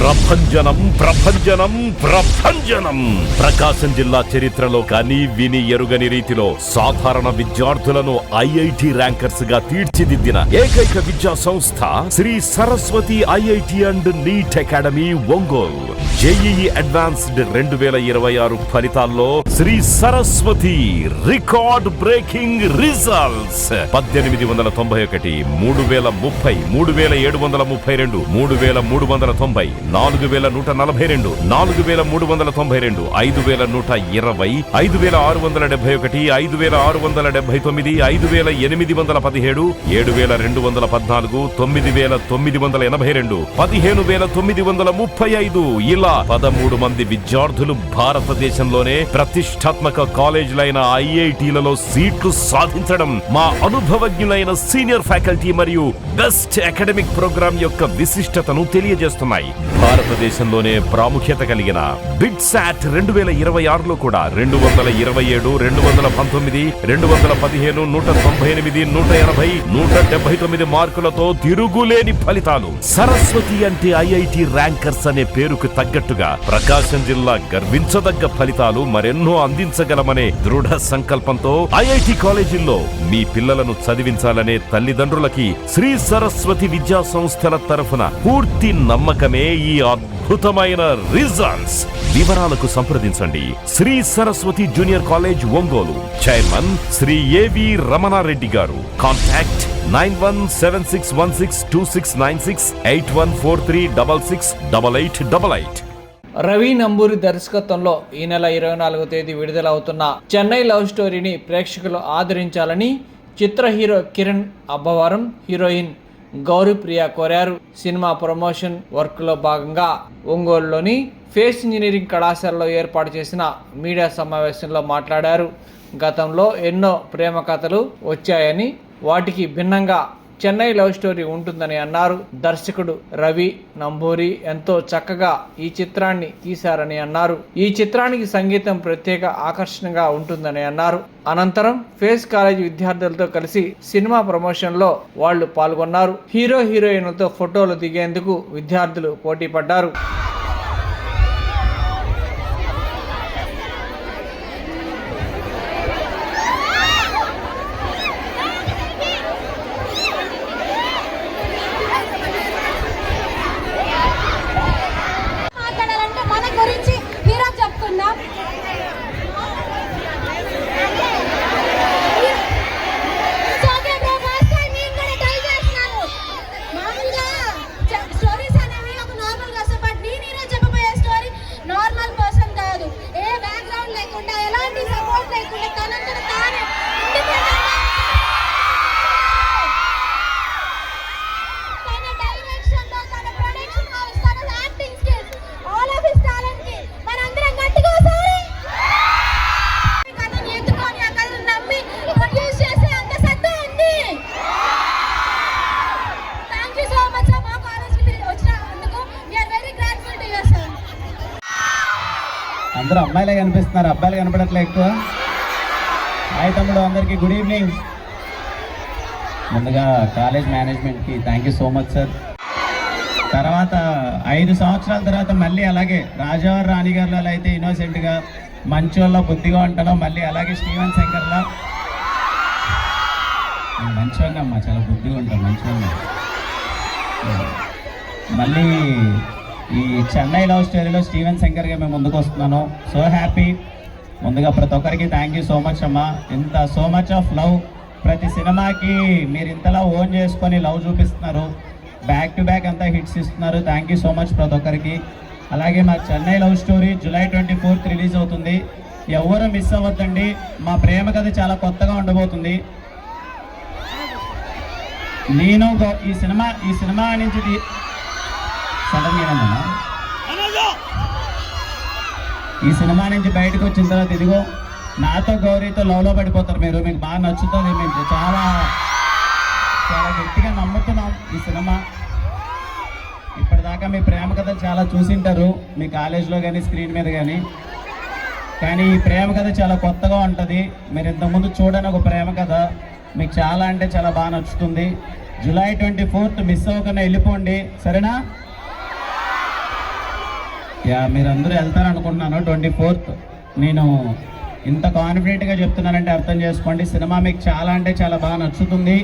ప్రభంజనం ప్రకాశం జిల్లా చరిత్రలో కానీ విని ఎరుగని రీతిలో సాధారణ విద్యార్థులను ఐఐటి ర్యాంకర్స్ గా తీర్చిదిద్దిన ఏకైక విద్యా సంస్థ Sri Saraswati IIT and NEET academy Ongole. JEE advanced 2026 ఫలితాల్లో Sri Saraswati record breaking results 1891, 3030, 3732, 3390, 4142, 4392, 5120, 5671, 5679, 5817, 7214, 9982, 18935 ఇలా 13 మంది విద్యార్థులు భారతదేశంలోనే ప్రతిష్టాత్మక కాలేజీలైన ఐఐటీలలో సీట్లు సాధించడం మా అనుభవజ్ఞులైన సీనియర్ ఫ్యాకల్టీ మరియు బెస్ట్ అకాడమిక్ ప్రోగ్రామ్ యొక్క విశిష్టతను తెలియజేస్తున్నాయి. భారతదేశంలోనే ప్రాముఖ్యత కలిగిన బిట్సాట్ 2026లో కూడా 227, 219, 215, 198, 180, 179 మార్కులతో తిరుగులేని ఫలితాలు. సరస్వతి అంటే ఐఐటి ర్యాంకర్స్ అనే పేరుకు తగ్గట్టుగా ప్రకాశం జిల్లా గర్వించదగ్గ ఫలితాలు మరెన్నో అందించగలమనే దృఢ సంకల్పంతో ఐఐటి కాలేజీల్లో మీ పిల్లలను చదివించాలనే తల్లిదండ్రులకి శ్రీ సరస్వతి విద్యా సంస్థల తరఫున పూర్తి నమ్మకమే ఈ అద్భుతమైన రిజల్ట్స్. వివరాలకు సంప్రదించండి Sri Saraswati junior college Ongole, chairman Sri A V Ramana Reddy గారు. కాంటాక్ట్ 9176162696, 8143668888. రవి నంబూరి దర్శకత్వంలో ఈ నెల 24వ తేదీ విడుదలవుతున్న చెన్నై లవ్ స్టోరీని ప్రేక్షకులు ఆదరించాలని చిత్ర హీరో కిరణ్ అబ్బవరం, హీరోయిన్ గౌరీప్రియ కోరారు. సినిమా ప్రమోషన్ వర్క్లో భాగంగా ఒంగోలులోని ఫేస్ ఇంజనీరింగ్ కళాశాలలో ఏర్పాటు చేసిన మీడియా సమావేశంలో మాట్లాడారు. గతంలో ఎన్నో ప్రేమ కథలు వచ్చాయని వాటికి భిన్నంగా చెన్నై లవ్ స్టోరీ ఉంటుందని అన్నారు. దర్శకుడు రవి నంబూరి ఎంతో చక్కగా ఈ చిత్రాన్ని తీశారని అన్నారు. ఈ చిత్రానికి సంగీతం ప్రత్యేక ఆకర్షణగా ఉంటుందని అన్నారు. అనంతరం ఫేస్ కాలేజ్ విద్యార్థులతో కలిసి సినిమా ప్రమోషన్ లో వాళ్ళు పాల్గొన్నారు. హీరో హీరోయిన్లతో ఫోటోలు దిగేందుకు విద్యార్థులు పోటీ పడ్డారు. అందరూ అమ్మాయిలే కనిపిస్తున్నారు, అబ్బాయిలు కనపడట్లే ఎక్కువ. హాయ్ తమ్ముడు, అందరికీ గుడ్ ఈవినింగ్. ముందుగా కాలేజ్ మేనేజ్మెంట్కి thank you so much sir. తర్వాత 5 సంవత్సరాల తర్వాత మళ్ళీ అలాగే రాజావారి రాణి గారిలో అయితే ఇన్నోసెంట్గా మంచోళ్ళ బుద్ధిగా ఉంటానో మళ్ళీ అలాగే స్టీవెన్ శంకర్లా మంచివాడిని అమ్మా, చాలా బుద్ధిగా ఉంటాను, మంచివాడిని. మళ్ళీ ఈ చెన్నై లవ్ స్టోరీలో స్టీవెన్ శంకర్గా మేము ముందుకు వస్తున్నాను. So happy. ముందుగా ప్రతి ఒక్కరికి థ్యాంక్ యూ సో మచ్ అమ్మా. ఇంత సో మచ్ ఆఫ్ లవ్, ప్రతి సినిమాకి మీరు ఇంతలా ఓన్ చేసుకొని లవ్ చూపిస్తున్నారు, బ్యాక్ టు బ్యాక్ అంతా హిట్స్ ఇస్తున్నారు. థ్యాంక్ యూ సో మచ్ ప్రతి ఒక్కరికి. అలాగే మా Chennai love story July 24th release అవుతుంది. ఎవరు మిస్ అవ్వద్దండి. మా ప్రేమ కథ చాలా కొత్తగా ఉండబోతుంది. నేను ఈ సినిమా నుంచి ఈ సినిమా నుంచి బయటకు వచ్చిన తర్వాత ఇదిగో నాతో గౌరీతో లవ్లో పడిపోతారు మీరు. మీకు బాగా నచ్చుతుంది. మేము చాలా చాలా గట్టిగా నమ్ముతున్నాం ఈ సినిమా. ఇప్పటిదాకా మీ ప్రేమ కథలు చాలా చూసింటారు మీ కాలేజ్లో కానీ స్క్రీన్ మీద కానీ ఈ ప్రేమ కథ చాలా కొత్తగా ఉంటుంది. మీరు ఇంతకుముందు చూడని ఒక ప్రేమ కథ మీకు చాలా అంటే చాలా బాగా నచ్చుతుంది. July 24th మిస్ అవ్వకుండా వెళ్ళిపోండి, సరేనా? యా మీరందరూ వెళ్తారనుకుంటున్నాను 24th. నేను ఇంత కాన్ఫిడెంట్గా చెప్తున్నానంటే అర్థం చేసుకోండి, సినిమా మీకు చాలా అంటే చాలా బాగా నచ్చుతుంది.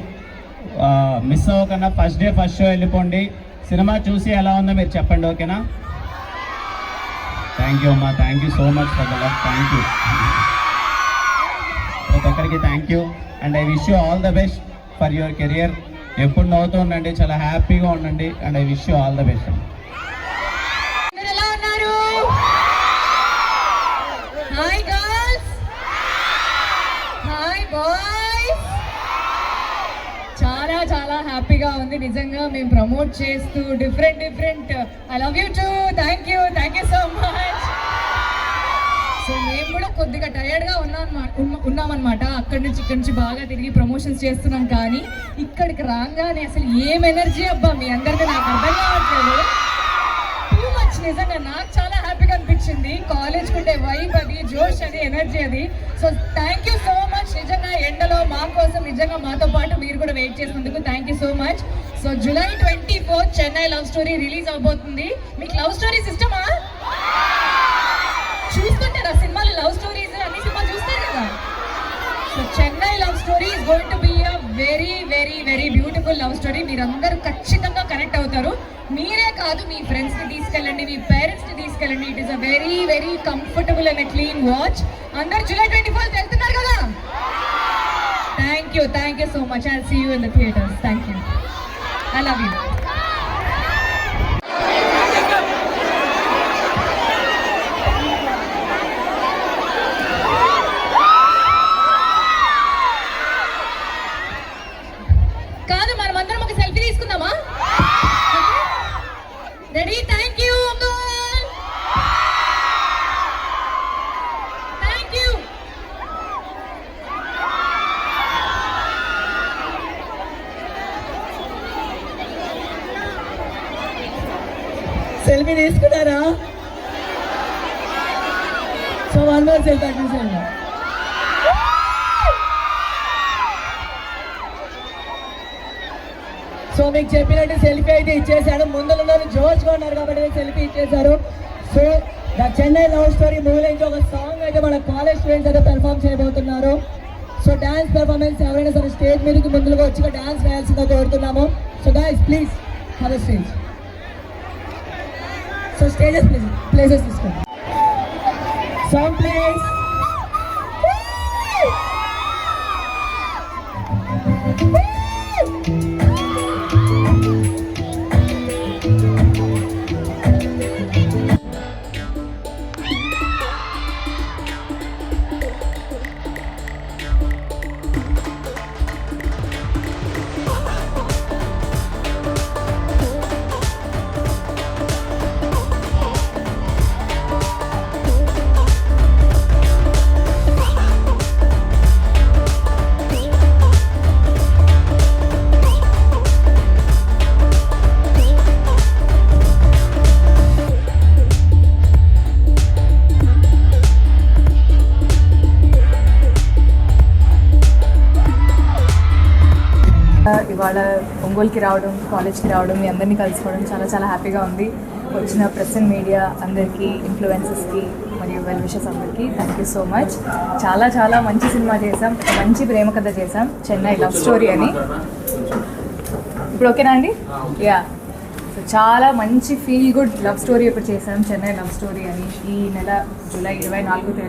మిస్ అవ్వకుండా ఫస్ట్ డే ఫస్ట్ షో వెళ్ళిపోండి. సినిమా చూసి ఎలా ఉందో మీరు చెప్పండి, ఓకేనా? థ్యాంక్ యూ అమ్మా, thank you so much for the love. Thank you ప్రతి ఒక్కరికి, thank you. And I wish you all the best for your career. ఎప్పుడు నవ్వుతూ ఉండండి, చాలా హ్యాపీగా ఉండండి. And I wish you all the best. ఎలా ఉన్నారు? Hi girls, hi boys. చాలా చాలా హ్యాపీగా ఉంది నిజంగా. మేము ప్రమోట్ చేస్తూ different I love you two. Thank you so much. So మేము కూడా కొద్దిగా టైర్డ్గా ఉన్నామన్నమాట. అక్కడి నుంచి ఇక్కడి నుంచి బాగా తిరిగి ప్రమోషన్స్ చేస్తున్నాం, కానీ ఇక్కడికి రాగానే అసలు ఏం ఎనర్జీ అబ్బా మీ అందరికీ, నాకు అర్థం కావట్లేదు. టూ మచ్ నిజంగా. నాకు చాలా హ్యాపీగా అనిపించింది. కాలేజ్కి ఉండే వైబ్ అది, జోష్ అది, ఎనర్జీ అది. So thank you so much. నిజంగా ఎండలో మా కోసం నిజంగా మాతో పాటు మీరు కూడా వెయిట్ చేసినందుకు thank you so much. So July 24th Chennai love story release అవబోతుంది. మీకు లవ్ స్టోరీస్ ఇష్టమా? చూస్తుంటారా సినిమాలు? లవ్ స్టోరీస్ అన్ని సినిమాలు చూస్తారు కదా. So Chennai love story is going to be a very beautiful love story. మీరందరూ ఖచ్చితంగా కనెక్ట్ అవుతారు. మీరే కాదు, మీ ఫ్రెండ్స్ని తీసుకెళ్ళండి, మీ పేరెంట్స్ని తీసుకెళ్ళండి. It is a very comfortable and clean watch. అందరు July 24th వెళ్తున్నారు కదా. Thank you so much. I will see you in the theatres. Thank you. I love you. కాదు, మనమందరం ఒక సెల్ఫీ తీసుకుందామా? Ready? Thank you uncle. Thank you. Selfie తీసుకున్నారా? So one more selfie తీసుకున్నా. So మీకు చెప్పినట్టు సెల్ఫీ అయితే ఇచ్చేసాడు. ముందులో జోష్గా ఉన్నారు కాబట్టి సెల్ఫీ ఇచ్చేసారు. So the Chennai love story movie నుంచి ఒక సాంగ్ అయితే మన కాలేజ్ స్టూడెంట్స్ అయితే పెర్ఫామ్ చేయబోతున్నారు. సో డాన్స్ పెర్ఫార్మెన్స్ ఎవరైనా సరే స్టేజ్ మీదకి ముందుగా వచ్చి డాన్స్ వేయాల్సిందిగా కోరుతున్నాము. So guys please have a stage. So stages places తీసుకోండి. Song please. ఇవాళ ఒంగోలుకి రావడం, కాలేజ్కి రావడం, మీ అందరినీ కలుసుకోవడం చాలా చాలా హ్యాపీగా ఉంది. వచ్చిన ప్రెస్ అండ్ మీడియా అందరికీ, ఇన్ఫ్లుయెన్సర్స్కి మరియు వెల్ విషెస్ అందరికీ థ్యాంక్ యూ సో మచ్. చాలా చాలా మంచి సినిమా చేసాం, మంచి ప్రేమ కథ చేసాం, చెన్నై లవ్ స్టోరీ అని. ఇప్పుడు ఓకేనా అండి? యా. సో చాలా మంచి ఫీల్ గుడ్ లవ్ స్టోరీ ఇప్పుడు చేసాం, చెన్నై లవ్ స్టోరీ అని. ఈ నెల July 24th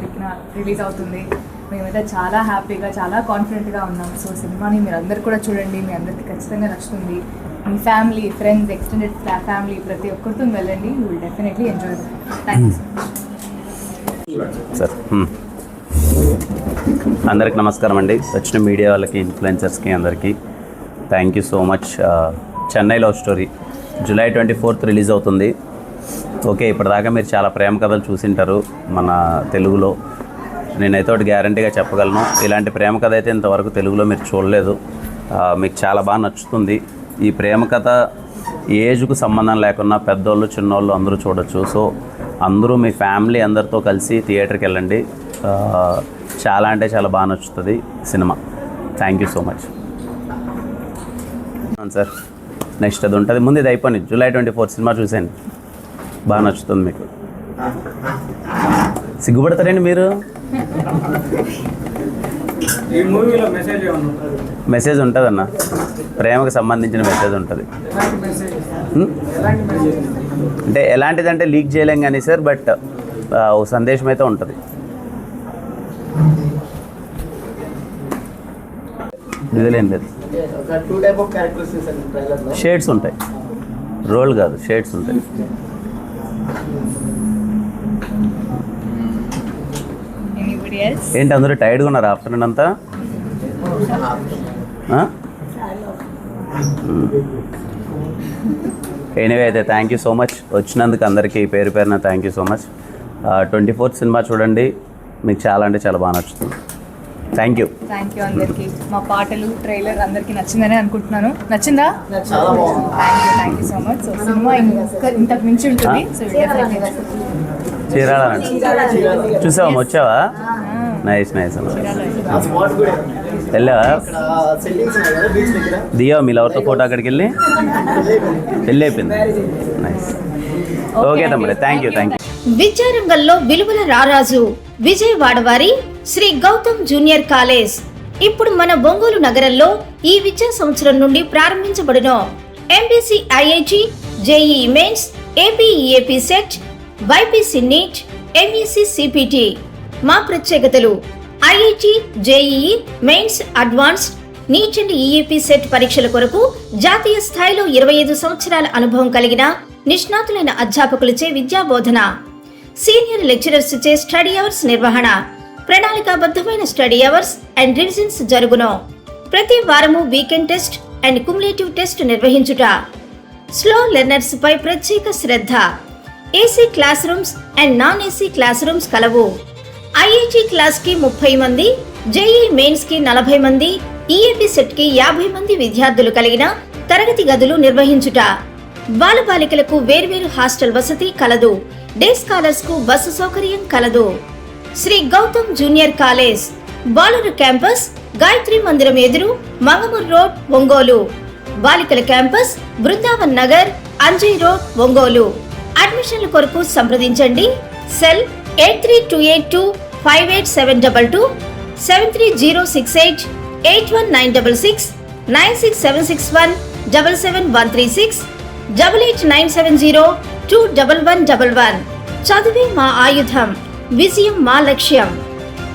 రిలీజ్ అవుతుంది. మేమైతే చాలా హ్యాపీగా, చాలా కాన్ఫిడెంట్గా ఉన్నాం. సో సినిమాని మీరు అందరు కూడా చూడండి, మీ అందరికీ ఖచ్చితంగా నచ్చుతుంది. మీ ఫ్యామిలీ, ఫ్రెండ్స్, ఎక్స్టెండెడ్ ఫ్యామిలీ ప్రతి ఒక్కరితో వెళ్ళండి. You will definitely enjoy. Thank you sir. అందరికి నమస్కారం అండి. వచ్చిన మీడియా వాళ్ళకి, ఇన్ఫ్లుయెన్సర్స్కి అందరికీ thank you so much. Chennai love story July 24th release అవుతుంది. ఓకే, ఇప్పటిదాకా మీరు చాలా ప్రేమ కథలు చూసింటారు మన తెలుగులో. నేనైతే ఒకటి గ్యారంటీగా చెప్పగలను, ఇలాంటి ప్రేమ కథ అయితే ఇంతవరకు తెలుగులో మీరు చూడలేదు. మీకు చాలా బాగా నచ్చుతుంది. ఈ ప్రేమ కథ ఏజ్కు సంబంధం లేకుండా పెద్దోళ్ళు, చిన్నోళ్ళు అందరూ చూడొచ్చు. సో అందరూ మీ ఫ్యామిలీ అందరితో కలిసి థియేటర్కి వెళ్ళండి. చాలా అంటే చాలా బాగా నచ్చుతుంది cinema. Thank you so much sir. Next అది ఉంటుంది, ముందు ఇది అయిపోయింది. July 24th సినిమా చూసేయండి, బాగా నచ్చుతుంది మీకు. సిగ్గుపడతారండి మీరు? ఈ మూవీలో మెసేజ్ మెసేజ్ ఉంటుందన్న, ప్రేమకు సంబంధించిన మెసేజ్ ఉంటుంది. అంటే ఎలాంటిదంటే లీక్ చేయలేం కానీ సార్, బట్ ఓ సందేశం అయితే ఉంటుంది. ఇదిలేం లేదు, షేడ్స్ ఉంటాయి, రోల్ కాదు షేడ్స్ ఉంటాయి. ఏంటి అందరూ టైర్డ్గా ఉన్నారు ఆఫ్టర్నూన్ అంతా? ఎనీవే అయితే థ్యాంక్ యూ సో మచ్ వచ్చినందుకు అందరికీ పేరు పేరున thank you so much. 24th cinema చూడండి, మీకు చాలా అంటే చాలా బాగా నచ్చుతుంది. థ్యాంక్ యూ అందరికీ. మా పాటలు ట్రైలర్ అందరికీ నచ్చిందని అనుకుంటున్నాను. నచ్చిందా? Thank you so much. So cinema ఇంతకు మించి ఉంటుంది. సో చీరాల చూసావా? వచ్చావా? నైస్ నైస్ అన్న. వెళ్ళావా? దియా మీ లవర్తో ఫోటో అక్కడికి వెళ్ళి అయిపోయింది. నైస్. ఓకే తమ్ముడు, థ్యాంక్ యూ. విద్యారంగంలో విలువల రారాజు విజయవాడ వారి శ్రీ గౌతమ్ జూనియర్ కాలేజ్ ఇప్పుడు మన ఒంగోలు నగరంలో ఈ విద్యా సంవత్సరం నుండి ప్రారంభించబడిన MPC IIT, JEE mains, AP EAP CET, BiPC NEET, MEC CPT. మా ప్రత్యేకతలు: IIT, JEE mains, advanced, NEET and EAP CET పరీక్షల కొరకు జాతీయ స్థాయిలో 25 సంవత్సరాల అనుభవం కలిగిన నిష్ణాతులైన అధ్యాపకులచే విద్యా బోధన, సీనియర్ లెక్చరర్స్ చే స్టడీ అవర్స్ నిర్వహణ, ప్రణాళికాబద్ధమైన స్టడీ అవర్స్ అండ్ రివిజన్స్ జరుగును. ప్రతి వారము weekend test and cumulative test నిర్వహించుట. స్లో లెర్నర్స్ పై ప్రత్యేక శ్రద్ధ. AC classrooms and non AC classrooms కలవు. ఐఐటి క్లాస్ కి 30 మంది, జేఈ మెయిన్స్ కి 40 మంది, ఈఏపీ సెట్ కి 50 మంది విద్యార్థులు కలిగిన తరగతి గదులు నిర్వహించుట. బాలబాలికలకు వేర్వేరు హాస్టల్ వసతి కలదు. డే స్కాలర్స్ కు బస్సు సౌకర్యం కలదు. శ్రీ గౌతమ్ జూనియర్ కాలేజ్, బాలుర క్యాంపస్, గాయత్రి మందిరం ఎదురు, మంగమూర్ రోడ్, ఒంగోలు. బాలికల క్యాంపస్, బృందావన్ నగర్, అంజయ్ రోడ్, ఒంగోలు. అడ్మిషన్ల కొరకు సంప్రదించండి. సెల్ 8328258722, 73068 81966, 96761 77136, 8897021111. చదివే మా ఆయుధం, విజయం మా లక్ష్యం.